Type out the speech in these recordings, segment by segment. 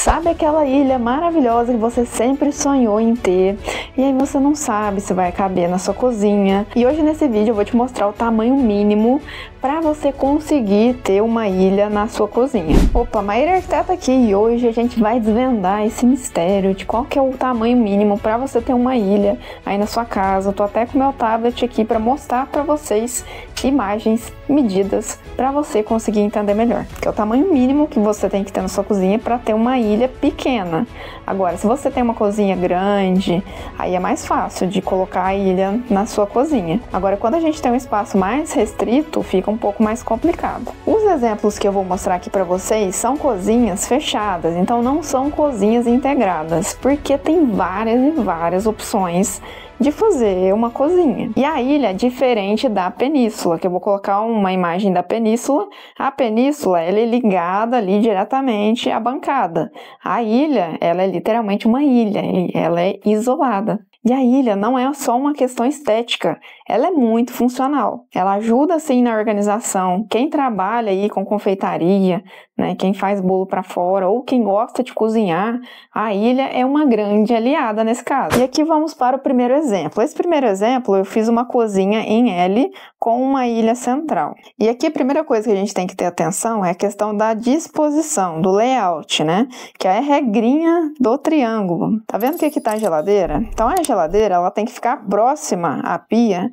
Sabe aquela ilha maravilhosa que você sempre sonhou em ter e aí você não sabe se vai caber na sua cozinha? E hoje nesse vídeo eu vou te mostrar o tamanho mínimo para você conseguir ter uma ilha na sua cozinha. Opa, Maíra Arquiteta aqui e hoje a gente vai desvendar esse mistério de qual que é o tamanho mínimo para você ter uma ilha aí na sua casa. Eu tô até com meu tablet aqui para mostrar para vocês imagens, medidas, para você conseguir entender melhor. Que é o tamanho mínimo que você tem que ter na sua cozinha para ter uma ilha pequena. Agora, se você tem uma cozinha grande, aí é mais fácil de colocar a ilha na sua cozinha. Agora, quando a gente tem um espaço mais restrito, fica um pouco mais complicado. Os exemplos que eu vou mostrar aqui para vocês são cozinhas fechadas, então não são cozinhas integradas, porque tem várias e várias opções de fazer uma cozinha. E a ilha é diferente da península, que eu vou colocar uma imagem da península. A península, ela é ligada ali diretamente à bancada. A ilha, ela é literalmente uma ilha, ela é isolada. E a ilha não é só uma questão estética, ela é muito funcional. Ela ajuda, sim, na organização. Quem trabalha aí com confeitaria, né, quem faz bolo para fora ou quem gosta de cozinhar, a ilha é uma grande aliada nesse caso. E aqui vamos para o primeiro exemplo. Esse primeiro exemplo eu fiz uma cozinha em L com uma ilha central. E aqui a primeira coisa que a gente tem que ter atenção é a questão da disposição, do layout, né? Que é a regrinha do triângulo. Tá vendo que aqui tá a geladeira? Então a geladeira ela tem que ficar próxima à pia.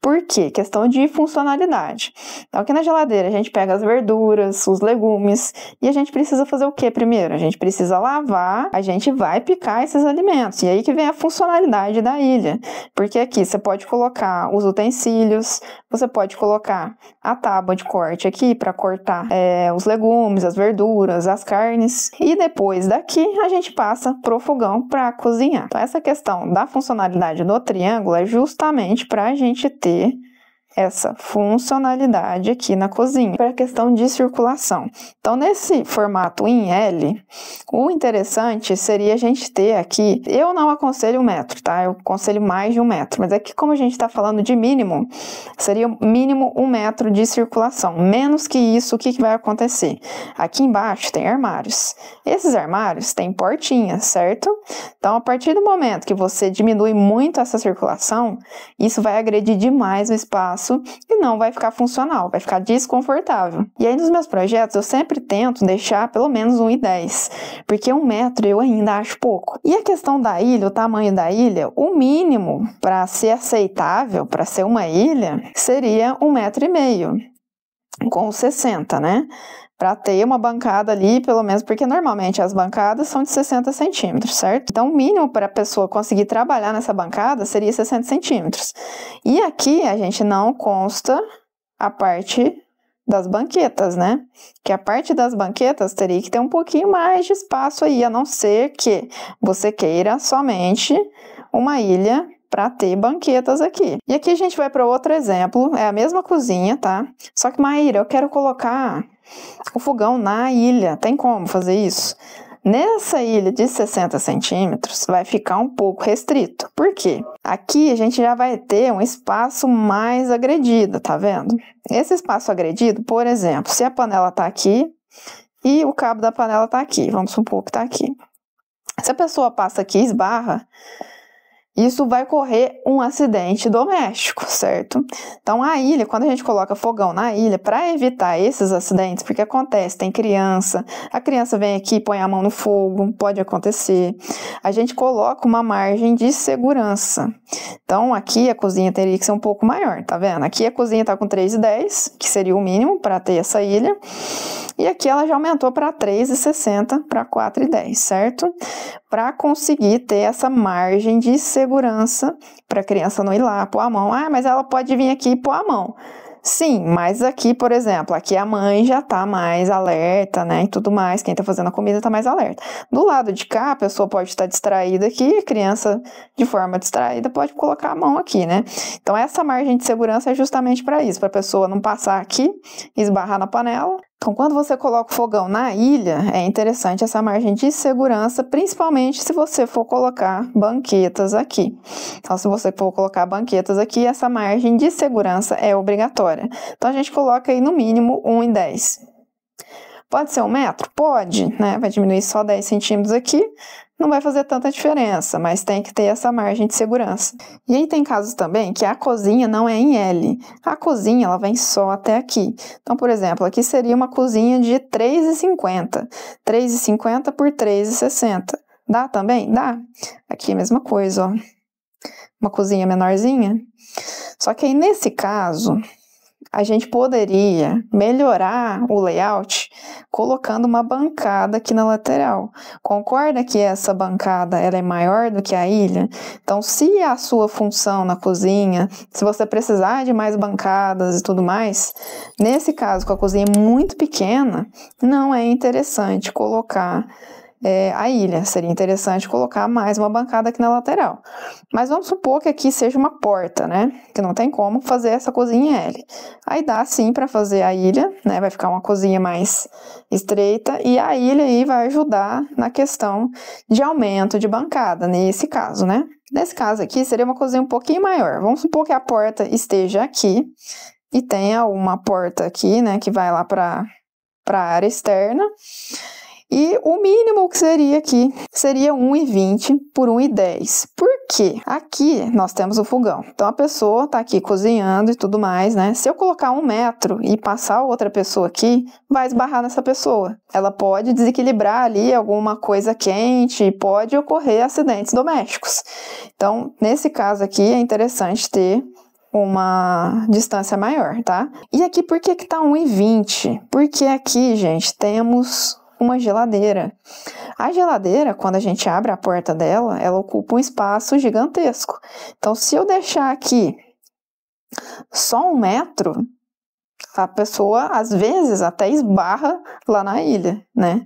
Por quê? Questão de funcionalidade. Então aqui na geladeira a gente pega as verduras, os legumes e a gente precisa fazer o que primeiro? A gente precisa lavar, a gente vai picar esses alimentos. E aí que vem a funcionalidade da ilha. Porque aqui você pode colocar os utensílios, você pode colocar a tábua de corte aqui para cortar os legumes, as verduras, as carnes. E depois daqui a gente passa pro fogão para cozinhar. Então essa questão da funcionalidade do triângulo é justamente para a gente ter essa funcionalidade aqui na cozinha, para a questão de circulação. Então, nesse formato em L, o interessante seria a gente ter aqui, eu não aconselho 1 metro, tá? Eu aconselho mais de 1 metro, mas aqui como a gente está falando de mínimo, seria mínimo 1 metro de circulação. Menos que isso, o que vai acontecer? Aqui embaixo tem armários. Esses armários têm portinhas, certo? Então, a partir do momento que você diminui muito essa circulação, isso vai agredir demais o espaço e não vai ficar funcional, vai ficar desconfortável. E aí nos meus projetos eu sempre tento deixar pelo menos 1,10, porque 1 metro eu ainda acho pouco. E a questão da ilha, o tamanho da ilha, o mínimo para ser aceitável, para ser uma ilha, seria 1,5 metro, com 60, né? Para ter uma bancada ali, pelo menos, porque normalmente as bancadas são de 60 centímetros, certo? Então, o mínimo para a pessoa conseguir trabalhar nessa bancada seria 60 centímetros. E aqui a gente não consta a parte das banquetas, né? Que a parte das banquetas teria que ter um pouquinho mais de espaço aí, a não ser que você queira somente uma ilha para ter banquetas aqui. E aqui a gente vai para outro exemplo, é a mesma cozinha, tá? Só que, Maíra, eu quero colocar o fogão na ilha, tem como fazer isso? Nessa ilha de 60 centímetros vai ficar um pouco restrito. Por quê? Aqui a gente já vai ter um espaço mais agredido, tá vendo? Esse espaço agredido, por exemplo, se a panela tá aqui e o cabo da panela tá aqui, vamos supor que tá aqui. Se a pessoa passa aqui e esbarra, isso vai correr um acidente doméstico, certo? Então, a ilha, quando a gente coloca fogão na ilha, para evitar esses acidentes, porque acontece, tem criança, a criança vem aqui e põe a mão no fogo, pode acontecer, a gente coloca uma margem de segurança. Então, aqui a cozinha teria que ser um pouco maior, tá vendo? Aqui a cozinha tá com 3,10, que seria o mínimo para ter essa ilha, e aqui ela já aumentou para 3,60 para 4,10, certo? Para conseguir ter essa margem de segurança para a criança não ir lá pôr a mão. Ah, mas ela pode vir aqui e pôr a mão. Sim, mas aqui, por exemplo, aqui a mãe já tá mais alerta, né, e tudo mais, quem tá fazendo a comida tá mais alerta. Do lado de cá, a pessoa pode estar distraída aqui, a criança, de forma distraída, pode colocar a mão aqui, né. Então, essa margem de segurança é justamente para isso, para a pessoa não passar aqui, esbarrar na panela. Então, quando você coloca o fogão na ilha, é interessante essa margem de segurança, principalmente se você for colocar banquetas aqui. Então, se você for colocar banquetas aqui, essa margem de segurança é obrigatória. Então, a gente coloca aí no mínimo 1,10. Pode ser 1 metro? Pode, né? Vai diminuir só 10 centímetros aqui, não vai fazer tanta diferença, mas tem que ter essa margem de segurança. E aí tem casos também que a cozinha não é em L. A cozinha, ela vem só até aqui. Então, por exemplo, aqui seria uma cozinha de 3,50. 3,50 por 3,60. Dá também? Dá. Aqui a mesma coisa, ó. Uma cozinha menorzinha. Só que aí, nesse caso, a gente poderia melhorar o layout colocando uma bancada aqui na lateral. Concorda que essa bancada ela é maior do que a ilha? Então, se a sua função na cozinha, se você precisar de mais bancadas e tudo mais, nesse caso, com a cozinha muito pequena, não é interessante colocar a ilha. Seria interessante colocar mais uma bancada aqui na lateral. Mas vamos supor que aqui seja uma porta, né? Que não tem como fazer essa cozinha em L. Aí dá sim para fazer a ilha, né? Vai ficar uma cozinha mais estreita e a ilha aí vai ajudar na questão de aumento de bancada, nesse caso, né? Nesse caso aqui seria uma cozinha um pouquinho maior. Vamos supor que a porta esteja aqui e tenha uma porta aqui, né? Que vai lá para a área externa. E o mínimo que seria aqui seria 1,20 por 1,10. Por quê? Aqui nós temos o fogão. Então a pessoa está aqui cozinhando e tudo mais, né? Se eu colocar 1 metro e passar outra pessoa aqui, vai esbarrar nessa pessoa. Ela pode desequilibrar ali alguma coisa quente e pode ocorrer acidentes domésticos. Então, nesse caso aqui, é interessante ter uma distância maior, tá? E aqui, por que que tá 1,20? Porque aqui, gente, temos uma geladeira. A geladeira, quando a gente abre a porta dela, ela ocupa um espaço gigantesco. Então, se eu deixar aqui só 1 metro, a pessoa, às vezes, até esbarra lá na ilha, né?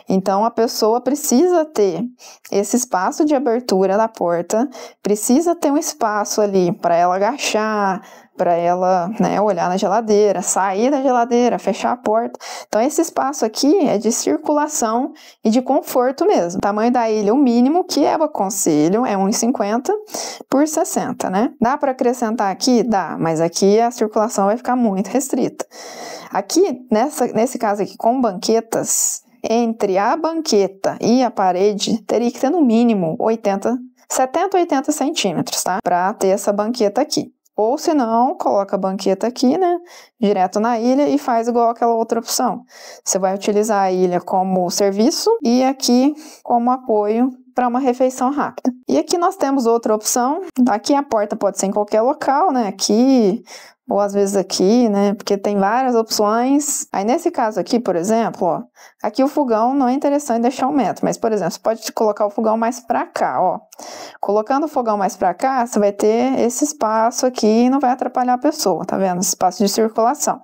Então, a pessoa precisa ter esse espaço de abertura da porta, precisa ter um espaço ali para ela agachar, para ela, né, olhar na geladeira, sair da geladeira, fechar a porta. Então, esse espaço aqui é de circulação e de conforto mesmo. O tamanho da ilha, o mínimo que eu aconselho é 1,50 por 60, né? Dá para acrescentar aqui? Dá, mas aqui a circulação vai ficar muito restrita. Aqui, nesse caso aqui, com banquetas, entre a banqueta e a parede, teria que ter no mínimo 70 a 80 centímetros, tá? Para ter essa banqueta aqui. Ou se não, coloca a banqueta aqui, né, direto na ilha e faz igual aquela outra opção. Você vai utilizar a ilha como serviço e aqui como apoio para uma refeição rápida. E aqui nós temos outra opção. Aqui a porta pode ser em qualquer local, né, aqui ou às vezes aqui, né, porque tem várias opções. Aí nesse caso aqui, por exemplo, ó, aqui o fogão não é interessante deixar 1 metro, mas por exemplo, você pode colocar o fogão mais para cá, ó. Colocando o fogão mais para cá, você vai ter esse espaço aqui e não vai atrapalhar a pessoa, tá vendo? Esse espaço de circulação.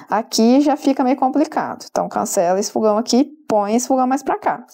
Aqui já fica meio complicado, então cancela esse fogão aqui, põe esse fogão mais para cá,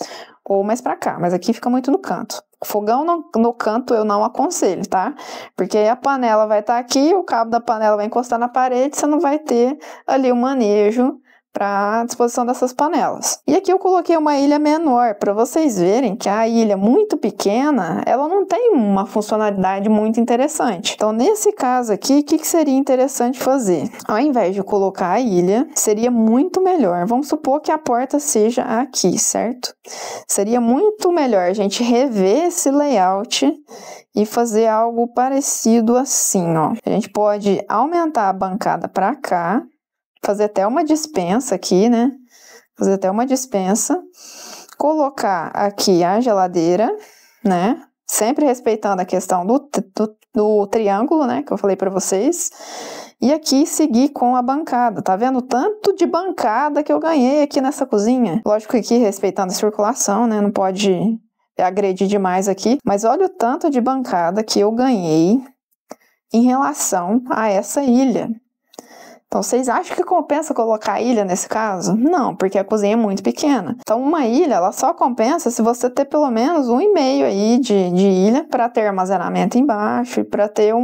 ou mais para cá, mas aqui fica muito no canto. Fogão no canto eu não aconselho, tá? Porque aí a panela vai estar aqui, o cabo da panela vai encostar na parede, você não vai ter ali o manejo para disposição dessas panelas. E aqui eu coloquei uma ilha menor, para vocês verem que a ilha muito pequena, ela não tem uma funcionalidade muito interessante. Então, nesse caso aqui, o que seria interessante fazer? Ao invés de colocar a ilha, seria muito melhor. Vamos supor que a porta seja aqui, certo? Seria muito melhor a gente rever esse layout e fazer algo parecido assim, ó. A gente pode aumentar a bancada para cá, fazer até uma despensa aqui, né? Fazer até uma despensa. Colocar aqui a geladeira, né? Sempre respeitando a questão do triângulo, né? Que eu falei para vocês. E aqui seguir com a bancada. Tá vendo o tanto de bancada que eu ganhei aqui nessa cozinha? Lógico que aqui respeitando a circulação, né? Não pode agredir demais aqui. Mas olha o tanto de bancada que eu ganhei em relação a essa ilha. Então, vocês acham que compensa colocar a ilha nesse caso? Não, porque a cozinha é muito pequena. Então, uma ilha, ela só compensa se você ter pelo menos 1,5 aí de ilha para ter armazenamento embaixo e para ter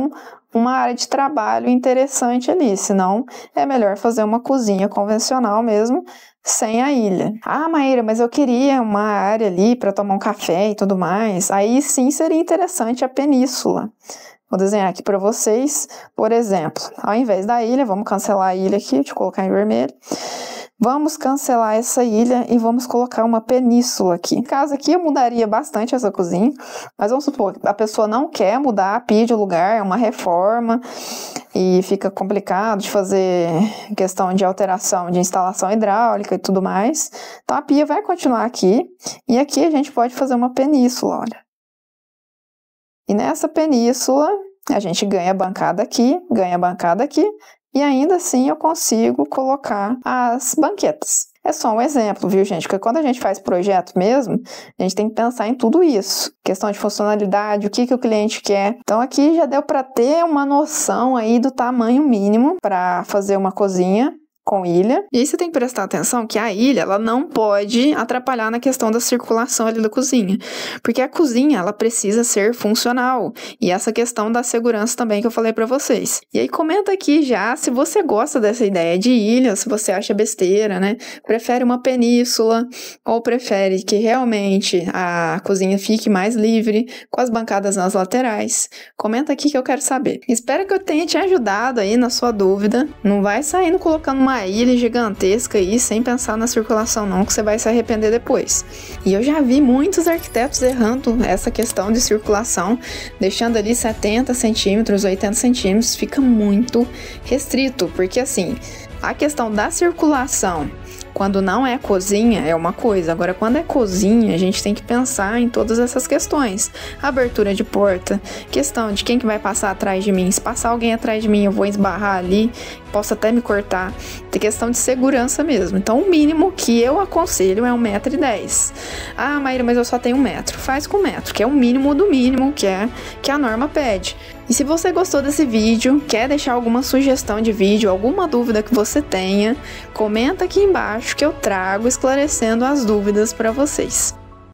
uma área de trabalho interessante ali. Senão, é melhor fazer uma cozinha convencional mesmo, sem a ilha. Ah, Maíra, mas eu queria uma área ali para tomar um café e tudo mais. Aí sim seria interessante a península. Vou desenhar aqui para vocês, por exemplo, ao invés da ilha, vamos cancelar a ilha aqui, deixa eu colocar em vermelho. Vamos cancelar essa ilha e vamos colocar uma península aqui. No caso aqui eu mudaria bastante essa cozinha, mas vamos supor que a pessoa não quer mudar a pia de lugar, é uma reforma e fica complicado de fazer questão de alteração de instalação hidráulica e tudo mais. Então a pia vai continuar aqui e aqui a gente pode fazer uma península, olha. E nessa península a gente ganha bancada aqui e ainda assim eu consigo colocar as banquetas. É só um exemplo, viu, gente? Porque quando a gente faz projeto mesmo, a gente tem que pensar em tudo isso. Questão de funcionalidade, o que o cliente quer. Então aqui já deu para ter uma noção aí do tamanho mínimo para fazer uma cozinha com ilha. E aí você tem que prestar atenção que a ilha, ela não pode atrapalhar na questão da circulação ali da cozinha. Porque a cozinha, ela precisa ser funcional. E essa questão da segurança também que eu falei pra vocês. E aí comenta aqui já se você gosta dessa ideia de ilha, se você acha besteira, né? Prefere uma península ou prefere que realmente a cozinha fique mais livre, com as bancadas nas laterais. Comenta aqui que eu quero saber. Espero que eu tenha te ajudado aí na sua dúvida. Não vai saindo colocando uma ilha gigantesca aí sem pensar na circulação não, que você vai se arrepender depois. E eu já vi muitos arquitetos errando essa questão de circulação, deixando ali 70 centímetros, 80 centímetros, fica muito restrito, porque assim, a questão da circulação quando não é cozinha é uma coisa, agora quando é cozinha a gente tem que pensar em todas essas questões, abertura de porta, questão de quem que vai passar atrás de mim, se passar alguém atrás de mim eu vou esbarrar ali, posso até me cortar, tem questão de segurança mesmo, então o mínimo que eu aconselho é 1,10 m. Ah, Maíra, mas eu só tenho 1 metro, faz com 1 metro, que é o mínimo do mínimo que a norma pede. E se você gostou desse vídeo, quer deixar alguma sugestão de vídeo, alguma dúvida que você tenha, comenta aqui embaixo que eu trago esclarecendo as dúvidas para vocês.